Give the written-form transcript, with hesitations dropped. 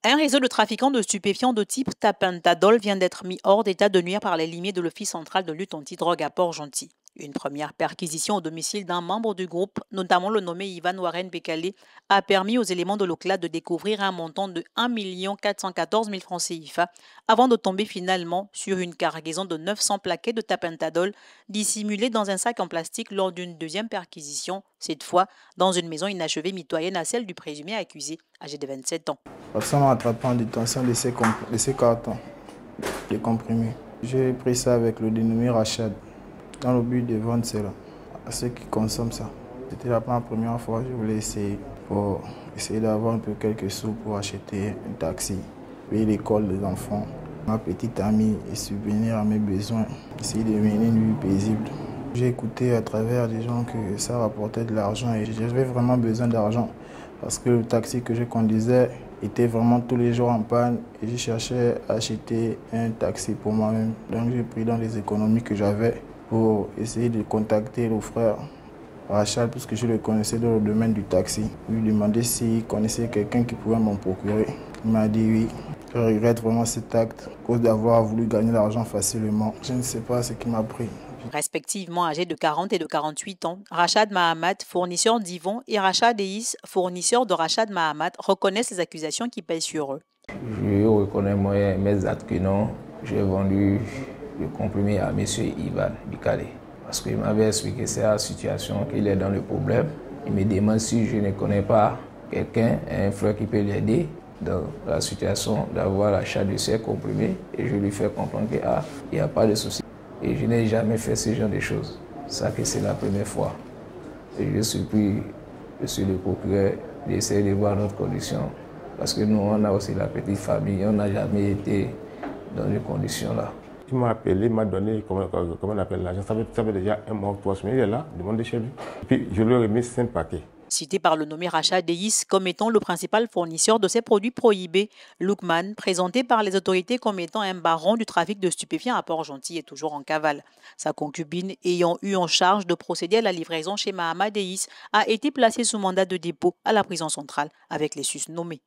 Un réseau de trafiquants de stupéfiants de type Tapentadol vient d'être mis hors d'état de nuire par les limiers de l'Office central de lutte anti-drogue à Port-Gentil. Une première perquisition au domicile d'un membre du groupe, notamment le nommé Ivan Warren Bekale, a permis aux éléments de l'OCLA de découvrir un montant de 1 414 000 francs CFA avant de tomber finalement sur une cargaison de 900 plaquettes de Tapentadol dissimulées dans un sac en plastique lors d'une deuxième perquisition, cette fois dans une maison inachevée mitoyenne à celle du présumé accusé, âgé de 27 ans. Ça m'a attrapé en détention de ces cartons de comprimés. J'ai pris ça avec le dénommé Rachad, dans le but de vendre cela à ceux qui consomment ça. C'était la première fois que je voulais essayer pour essayer d'avoir un peu quelques sous pour acheter un taxi, payer l'école des enfants, ma petite amie et subvenir à mes besoins, essayer de mener une vie paisible. J'ai écouté à travers des gens que ça rapportait de l'argent et j'avais vraiment besoin d'argent parce que le taxi que je conduisais était vraiment tous les jours en panne et je cherchais à acheter un taxi pour moi-même. Donc j'ai pris dans les économies que j'avais pour essayer de contacter le frère Rachel puisque je le connaissais dans le domaine du taxi. Je lui ai demandé s'il connaissait quelqu'un qui pouvait m'en procurer. Il m'a dit oui. Je regrette vraiment cet acte à cause d'avoir voulu gagner l'argent facilement. Je ne sais pas ce qui m'a pris. Respectivement âgés de 40 et de 48 ans, Rachad Mahamat, fournisseur d'Yvon, et Rachad Deis, fournisseur de Rachad Mahamat, reconnaissent les accusations qui pèsent sur eux. Je reconnais mes actes que non, j'ai vendu le comprimé à M. Ivan Bekale. Parce qu'il m'avait expliqué sa situation, qu'il est dans le problème. Il me demande si je ne connais pas quelqu'un, un frère qui peut l'aider dans la situation d'avoir l'achat de ces comprimés. Et je lui fais comprendre qu'il n'y a pas de souci. Et je n'ai jamais fait ce genre de choses. Ça que c'est la première fois. Et je supplie monsieur le procureur d'essayer de voir notre condition. Parce que nous, on a aussi la petite famille, on n'a jamais été dans ces conditions-là. Il m'a appelé, il m'a donné, comment on appelle l'argent. Ça fait déjà un mois ou 3 semaines, il est là, demandé chez lui. Et puis je lui ai remis 5 paquets. Cité par le nommé Rachad Deis comme étant le principal fournisseur de ces produits prohibés, Lookman, présenté par les autorités comme étant un baron du trafic de stupéfiants à Port-Gentil, est toujours en cavale. Sa concubine, ayant eu en charge de procéder à la livraison chez Mahamat Deis, a été placée sous mandat de dépôt à la prison centrale avec les susnommés.